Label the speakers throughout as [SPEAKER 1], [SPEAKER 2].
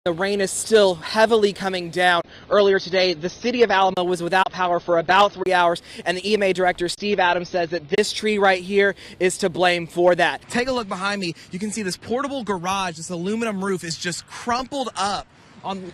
[SPEAKER 1] The rain is still heavily coming down. Earlier today, the city of Alamo was without power for about 3 hours, and the EMA director, Steve Adams, says that this tree right here is to blame for that. Take a look behind me. You can see this portable garage, this aluminum roof is just crumpled up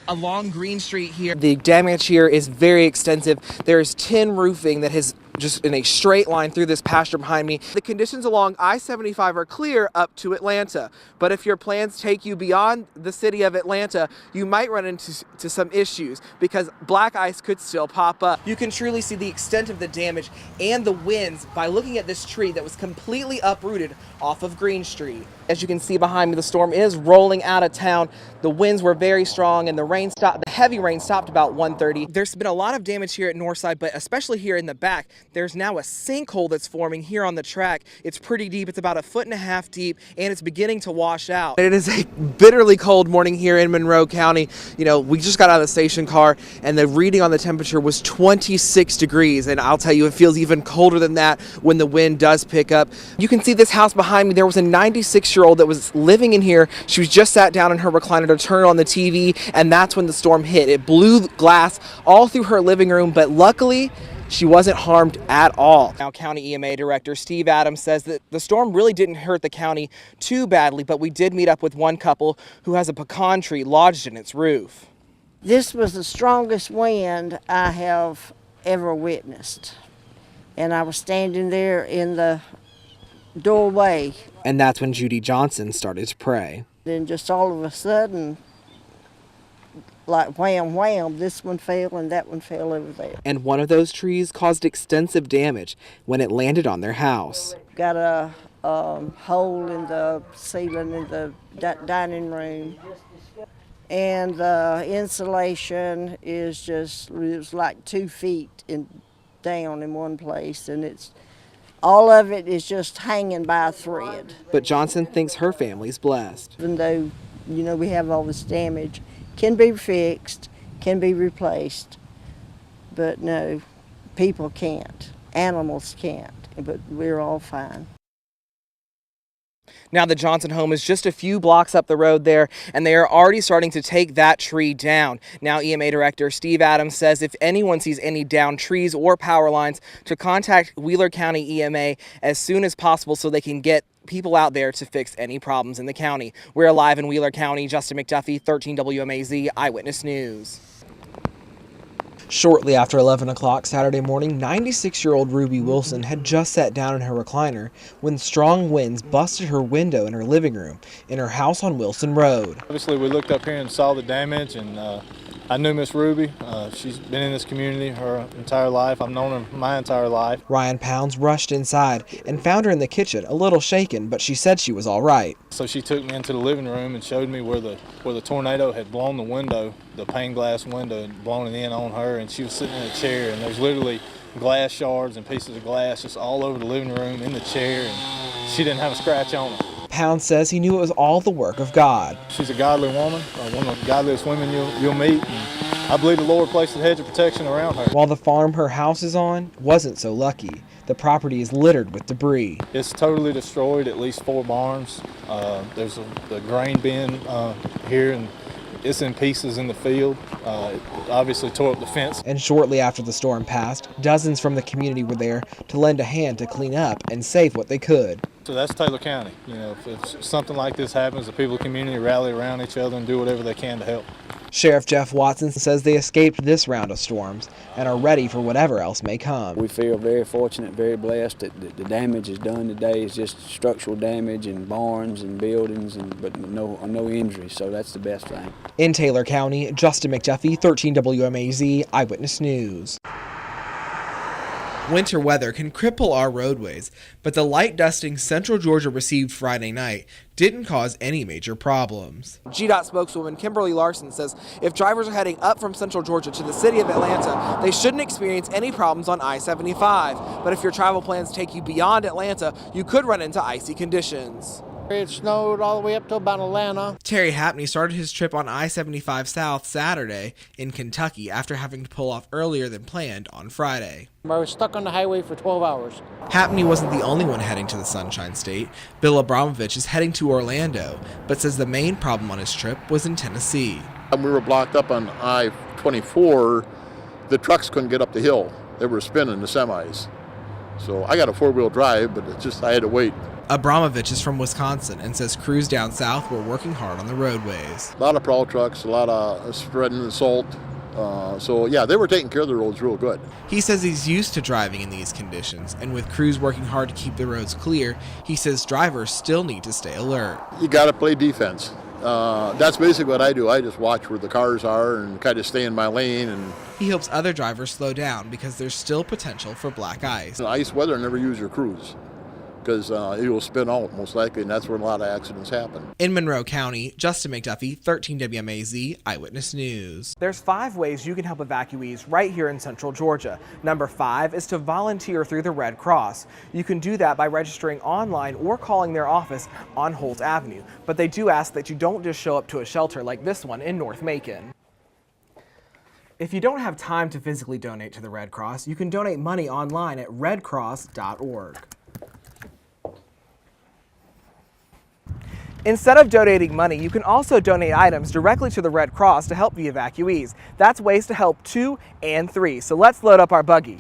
[SPEAKER 1] along Green Street here. The damage here is very extensive. There's tin roofing that has just in a straight line through this pasture behind me. The conditions along I-75 are clear up to Atlanta, but if your plans take you beyond the city of Atlanta, you might run into some issues because black ice could still pop up. You can truly see the extent of the damage and the winds by looking at this tree that was completely uprooted off of Green Street. As you can see behind me, the storm is rolling out of town. The winds were very strong and the heavy rain stopped about 1:30. There's been a lot of damage here at Northside, but especially here in the back, there's now a sinkhole that's forming here on the track. It's pretty deep. It's about 1.5 feet deep, and it's beginning to wash out. It is a bitterly cold morning here in Monroe County. You know, we just got out of the station car, and the reading on the temperature was 26 degrees, and I'll tell you, it feels even colder than that when the wind does pick up. You can see this house behind me. There was a 96-year-old that was living in here. She was just sat down in her recliner to turn on the TV, and that's when the storm hit. It blew glass all through her living room, but luckily, she wasn't harmed at all. Now, County EMA Director Steve Adams says that the storm really didn't hurt the county too badly, but we did meet up with one couple who has a pecan tree lodged in its roof.
[SPEAKER 2] This was the strongest wind I have ever witnessed, and I was standing there in the doorway.
[SPEAKER 1] And that's when Judy Johnson started to pray.
[SPEAKER 2] Then just all of a sudden, like wham, wham, this one fell and that one fell over there.
[SPEAKER 1] And one of those trees caused extensive damage when it landed on their house.
[SPEAKER 2] Got a hole in the ceiling in the dining room. And the insulation is just, it was like 2 feet down in one place, and all of it is just hanging by a thread.
[SPEAKER 1] But Johnson thinks her family's blessed.
[SPEAKER 2] Even though, you know, we have all this damage, can be fixed, can be replaced, but no, people can't, animals can't, but we're all fine. Now, the Johnson home is just a few blocks up the road there, and they are already starting to take that tree down. Now, EMA Director Steve Adams says if anyone sees any downed trees or power lines, to contact Wheeler County EMA as soon as possible so they can get people out there to fix any problems in the county. We're live in Wheeler County. Justin McDuffie, 13 WMAZ Eyewitness News. Shortly after 11 o'clock Saturday morning, 96-year-old Ruby Wilson had just sat down in her recliner when strong winds busted her window in her living room in her house on Wilson Road.
[SPEAKER 3] Obviously, we looked up here and saw the damage, and I knew Miss Ruby. She's been in this community her entire life. I've known her my entire life.
[SPEAKER 1] Ryan Pounds rushed inside and found her in the kitchen, a little shaken, but she said she was all right.
[SPEAKER 3] So she took me into the living room and showed me where the tornado had blown the window, the pane glass window, and blown it in on her, and she was sitting in a chair, and there's literally glass shards and pieces of glass just all over the living room, in the chair, and she didn't have a scratch on her.
[SPEAKER 1] Pounds says he knew it was all the work of God.
[SPEAKER 3] She's a godly woman, one of the godliest women you'll meet, and I believe the Lord placed a hedge of protection around her.
[SPEAKER 1] While the farm her house is on wasn't so lucky. The property is littered with debris.
[SPEAKER 3] It's totally destroyed, at least 4 barns. There's the grain bin here, and it's in pieces in the field. It obviously tore up the fence.
[SPEAKER 1] And shortly after the storm passed, dozens from the community were there to lend a hand to clean up and save what they could.
[SPEAKER 3] So that's Taylor County. You know, if something like this happens, the people of the community rally around each other and do whatever they can to help.
[SPEAKER 1] Sheriff Jeff Watson says they escaped this round of storms and are ready for whatever else may come.
[SPEAKER 4] We feel very fortunate, very blessed that the damage is done today is just structural damage and barns and buildings, but no injuries, so that's the best thing.
[SPEAKER 1] In Taylor County, Justin McDuffie, 13 WMAZ Eyewitness News. Winter weather can cripple our roadways, but the light dusting Central Georgia received Friday night didn't cause any major problems. GDOT spokeswoman Kimberly Larson says if drivers are heading up from Central Georgia to the city of Atlanta, they shouldn't experience any problems on I-75. But if your travel plans take you beyond Atlanta, you could run into icy conditions.
[SPEAKER 5] It snowed all the way up to about Atlanta.
[SPEAKER 1] Terry Hapney started his trip on I-75 South Saturday in Kentucky after having to pull off earlier than planned on Friday.
[SPEAKER 5] I was stuck on the highway for 12 hours.
[SPEAKER 1] Hapney wasn't the only one heading to the Sunshine State. Bill Abramovich is heading to Orlando, but says the main problem on his trip was in Tennessee.
[SPEAKER 6] We were blocked up on I-24. The trucks couldn't get up the hill. They were spinning, the semis. So I got a four-wheel drive, but it's just I had to wait.
[SPEAKER 2] Abramovich is from Wisconsin and says crews down south were working hard on the roadways.
[SPEAKER 6] A lot of prowl trucks, a lot of spreading the salt. So yeah, they were taking care of the roads real good.
[SPEAKER 2] He says he's used to driving in these conditions, and with crews working hard to keep the roads clear, he says drivers still need to stay alert.
[SPEAKER 6] You got to play defense. That's basically what I do. I just watch where the cars are and kind of stay in my lane. And
[SPEAKER 2] He hopes other drivers slow down because there's still potential for black ice.
[SPEAKER 6] in ice weather, never use your crews because it will spin out most likely, and that's where a lot of accidents happen.
[SPEAKER 2] In Monroe County, Justin McDuffie, 13 WMAZ, Eyewitness News. There's 5 ways you can help evacuees right here in Central Georgia. Number 5 is to volunteer through the Red Cross. You can do that by registering online or calling their office on Holt Avenue. But they do ask that you don't just show up to a shelter like this one in North Macon. If you don't have time to physically donate to the Red Cross, you can donate money online at redcross.org. Instead of donating money, you can also donate items directly to the Red Cross to help the evacuees. That's ways to help 2 and 3. So let's load up our buggy.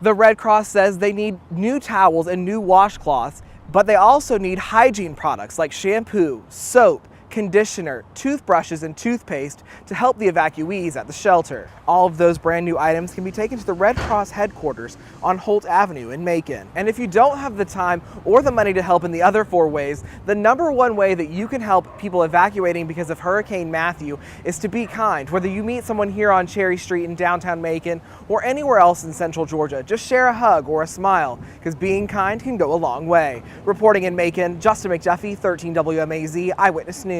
[SPEAKER 2] The Red Cross says they need new towels and new washcloths, but they also need hygiene products like shampoo, soap, conditioner, toothbrushes, and toothpaste to help the evacuees at the shelter. All of those brand new items can be taken to the Red Cross headquarters on Holt Avenue in Macon. And if you don't have the time or the money to help in the other 4 ways, the number 1 way that you can help people evacuating because of Hurricane Matthew is to be kind. Whether you meet someone here on Cherry Street in downtown Macon or anywhere else in Central Georgia, just share a hug or a smile, because being kind can go a long way. Reporting in Macon, Justin McDuffie, 13 WMAZ, Eyewitness News.